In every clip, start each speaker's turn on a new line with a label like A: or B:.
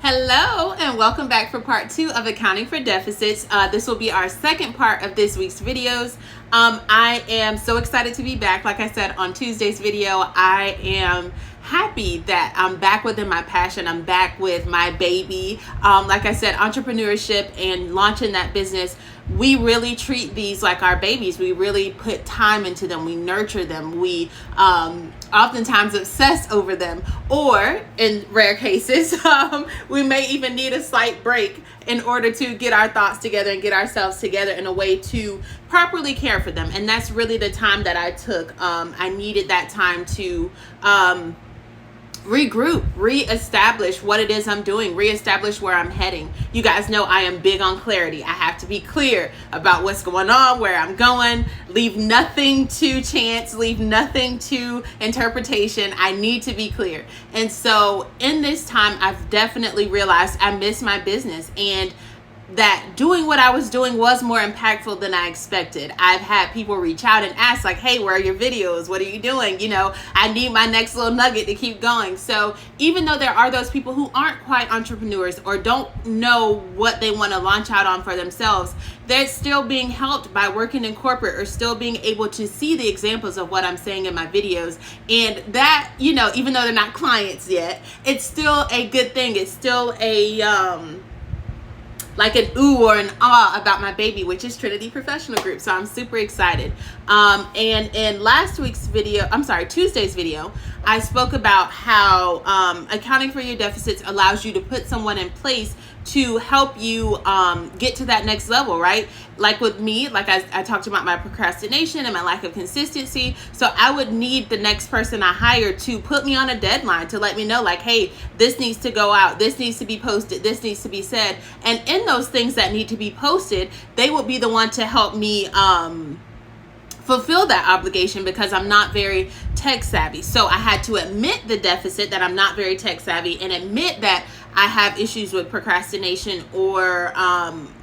A: Hello and welcome back for part 2 of Accounting for Deficits. This will be our second part of this week's videos. I am so excited to be back. Like I said on Tuesday's video, I am happy that I'm back within my passion. I'm back with my baby. Like I said, entrepreneurship and launching that business, we really treat these like our babies. We really put time into them. We nurture them. We oftentimes obsess over them, or in rare cases, we may even need a slight break in order to get our thoughts together and get ourselves together in a way to properly care for them. And that's really the time that I took. I needed that time to regroup, reestablish what it is I'm doing, reestablish where I'm heading. You guys know I am big on clarity. I have to be clear about what's going on, where I'm going, leave nothing to chance, leave nothing to interpretation. I need to be clear. And so in this time, I've definitely realized I miss my business, and that doing what I was doing was more impactful than I expected. I've had people reach out and ask like, hey, where are your videos? What are you doing? You know, I need my next little nugget to keep going. So even though there are those people who aren't quite entrepreneurs or don't know what they want to launch out on for themselves, they're still being helped by working in corporate or still being able to see the examples of what I'm saying in my videos. And that, you know, even though they're not clients yet, it's still a good thing. It's still a, like an ooh or an ah about my baby, which is Trinity Professional Group. So I'm super excited. And in last week's video, Tuesday's video, I spoke about how accounting for your deficits allows you to put someone in place to help you get to that next level, right? Like with me, like I talked about my procrastination and my lack of consistency. So I would need the next person I hire to put me on a deadline, to let me know like, hey, this needs to go out, this needs to be posted, this needs to be said. And in those things that need to be posted, they would be the one to help me fulfill that obligation, because I'm not very tech savvy. So I had to admit the deficit, that I'm not very tech savvy, and admit that I have issues with procrastination or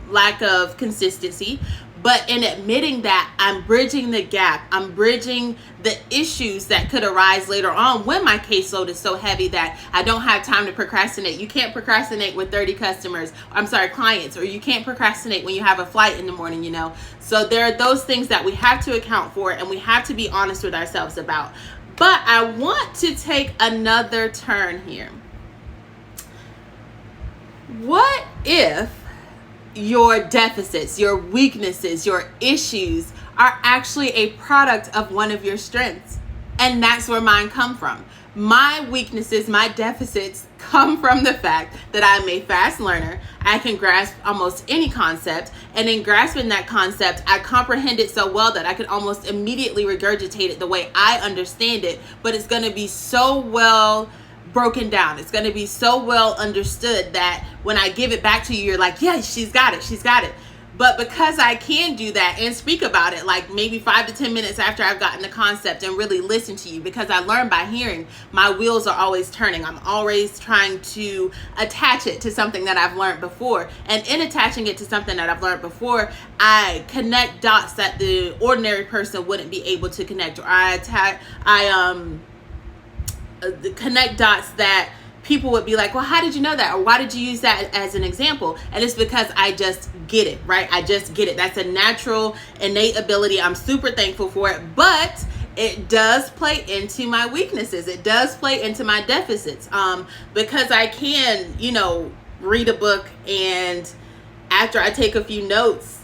A: lack of consistency. But in admitting that, I'm bridging the gap. I'm bridging the issues that could arise later on when my caseload is so heavy that I don't have time to procrastinate. You can't procrastinate with 30 clients, or you can't procrastinate when you have a flight in the morning, you know. So there are those things that we have to account for, and we have to be honest with ourselves about. But I want to take another turn here. What if your deficits, your weaknesses, your issues are actually a product of one of your strengths? And that's where mine come from. My weaknesses, my deficits come from the fact that I'm a fast learner. I can grasp almost any concept, and in grasping that concept, I comprehend it so well that I can almost immediately regurgitate it the way I understand it, but it's going to be so well broken down. It's going to be so well understood that when I give it back to you, you're like, yeah, she's got it. But because I can do that and speak about it like maybe 5 to 10 minutes after I've gotten the concept and really listen to you, because I learn by hearing, my wheels are always turning. I'm always trying to attach it to something that I've learned before. And in attaching it to something that I've learned before, I connect dots that the ordinary person wouldn't be able to connect, or I connect dots that people would be like, well, how did you know that? Or why did you use that as an example? And it's because I just get it, right? I just get it. That's a natural, innate ability. I'm super thankful for it, but it does play into my weaknesses. It does play into my deficits, because I can, you know, read a book, and after I take a few notes,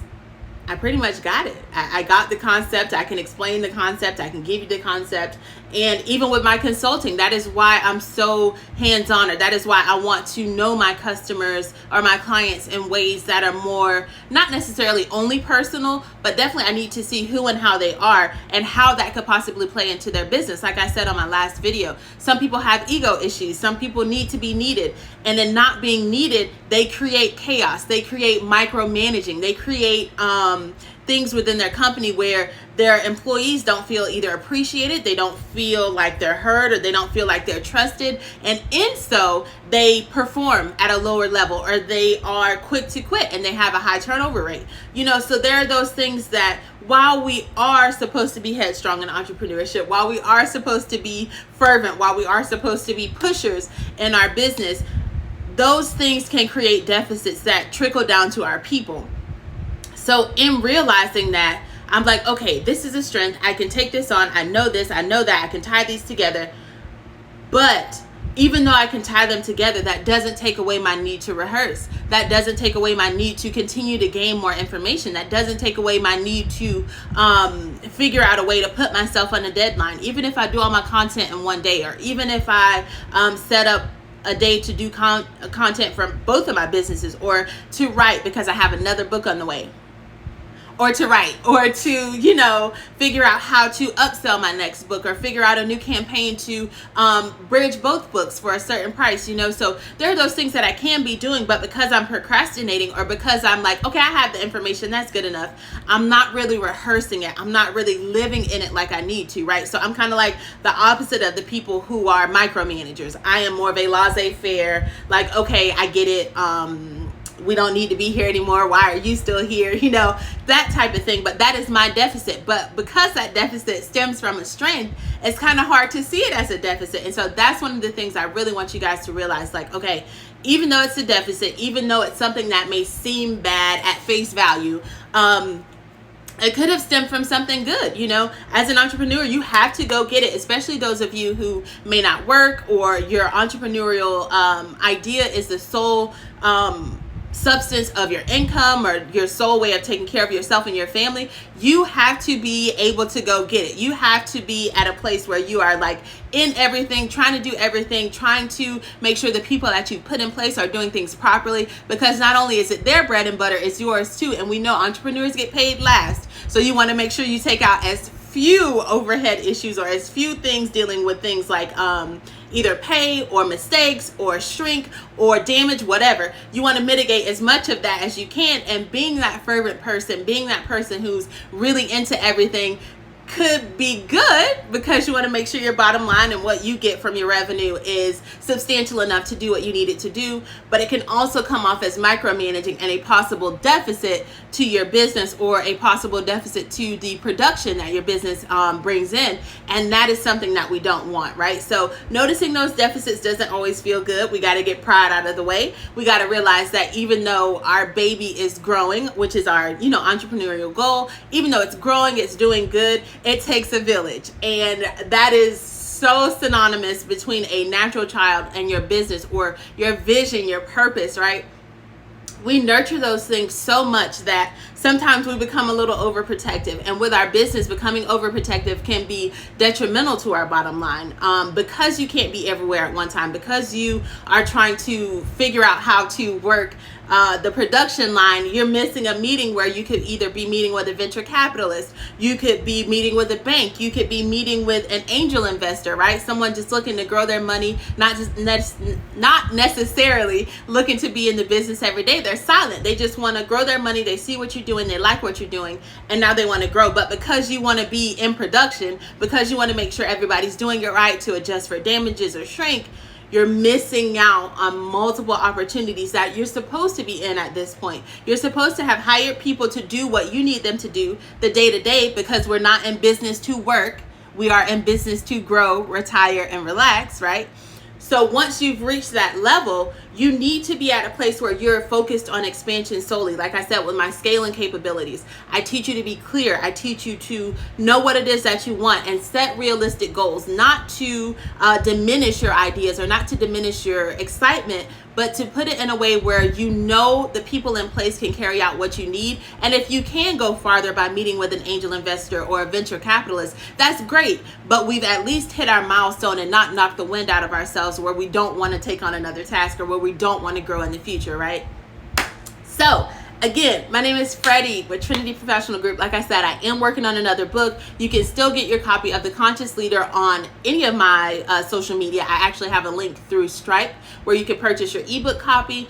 A: I pretty much got it. I got the concept. I can explain the concept. I can give you the concept. And even with my consulting, that is why I'm so hands-on, or that is why I want to know my customers or my clients in ways that are more, not necessarily only personal, but definitely I need to see who and how they are and how that could possibly play into their business. Like I said on my last video, some people have ego issues. Some people need to be needed. And in not being needed, they create chaos. They create micromanaging. They create things within their company where their employees don't feel either appreciated, they don't feel like they're heard, or they don't feel like they're trusted, and in so they perform at a lower level, or they are quick to quit and they have a high turnover rate. You know, so there are those things that while we are supposed to be headstrong in entrepreneurship, while we are supposed to be fervent, while we are supposed to be pushers in our business, those things can create deficits that trickle down to our people. So in realizing that, I'm like, okay, this is a strength. I can take this on. I know this. I know that. I can tie these together. But even though I can tie them together, that doesn't take away my need to rehearse. That doesn't take away my need to continue to gain more information. That doesn't take away my need to figure out a way to put myself on a deadline. Even if I do all my content in one day, or even if I set up a day to do content from both of my businesses, or to write because I have another book on the way, or to write, or to, figure out how to upsell my next book, or figure out a new campaign to bridge both books for a certain price, So there are those things that I can be doing, but because I'm procrastinating, or because I'm like, okay, I have the information, that's good enough, I'm not really rehearsing it. I'm not really living in it like I need to, right? So I'm kind of like the opposite of the people who are micromanagers. I am more of a laissez-faire, like, okay, I get it, we don't need to be here anymore. Why are you still here? That type of thing. But that is my deficit. But because that deficit stems from a strength, it's kind of hard to see it as a deficit. And so that's one of the things I really want you guys to realize. Like, okay, even though it's a deficit, even though it's something that may seem bad at face value, it could have stemmed from something good. As an entrepreneur, you have to go get it, especially those of you who may not work, or your entrepreneurial idea is the sole substance of your income, or your sole way of taking care of yourself and your family. You have to be able to go get it. You have to be at a place where you are like in everything, trying to do everything, trying to make sure the people that you put in place are doing things properly, because not only is it their bread and butter, it's yours too. And we know entrepreneurs get paid last. So you want to make sure you take out as few overhead issues, or as few things dealing with things like either pay or mistakes or shrink or damage, whatever. You want to mitigate as much of that as you can. And being that fervent person, being that person who's really into everything, could be good, because you want to make sure your bottom line and what you get from your revenue is substantial enough to do what you need it to do. But it can also come off as micromanaging and a possible deficit to your business, or a possible deficit to the production that your business brings in. And that is something that we don't want, right? So noticing those deficits doesn't always feel good. We got to get pride out of the way. We got to realize that even though our baby is growing, which is our entrepreneurial goal, even though it's growing, it's doing good, it takes a village. And that is so synonymous between a natural child and your business, or your vision, your purpose, right? We nurture those things so much that sometimes we become a little overprotective. And with our business, becoming overprotective can be detrimental to our bottom line, because you can't be everywhere at one time, because you are trying to figure out how to work the production line. You're missing a meeting where you could either be meeting with a venture capitalist, you could be meeting with a bank, you could be meeting with an angel investor, right? Someone just looking to grow their money, not necessarily looking to be in the business every day. They're silent. They just want to grow their money. They see what you're doing. They like what you're doing. And now they want to grow. But because you want to be in production, because you want to make sure everybody's doing it right, to adjust for damages or shrink, you're missing out on multiple opportunities that you're supposed to be in at this point. You're supposed to have hired people to do what you need them to do the day-to-day, because we're not in business to work. We are in business to grow, retire, and relax, right? So once you've reached that level, you need to be at a place where you're focused on expansion solely. Like I said, with my scaling capabilities, I teach you to be clear. I teach you to know what it is that you want and set realistic goals, not to diminish your ideas or not to diminish your excitement, but to put it in a way where the people in place can carry out what you need. And if you can go farther by meeting with an angel investor or a venture capitalist, that's great. But we've at least hit our milestone and not knocked the wind out of ourselves where we don't want to take on another task, or where we don't want to grow in the future, right? So again, my name is Freddie with Trinity Professional Group. Like I said, I am working on another book. You can still get your copy of The Conscious Leader on any of my social media. I actually have a link through Stripe where you can purchase your ebook copy.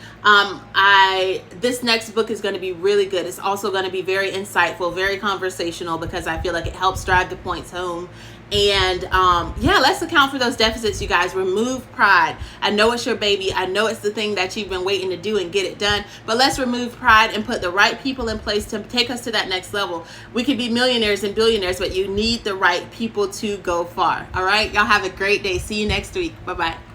A: This next book is going to be really good. It's also going to be very insightful, very conversational, because I feel like it helps drive the points home. And let's account for those deficits, you guys. Remove pride. I know it's your baby. I know it's the thing that you've been waiting to do and get it done. But let's remove pride and put the right people in place to take us to that next level. We could be millionaires and billionaires, but you need the right people to go far. All right? Y'all have a great day. See you next week. Bye-bye.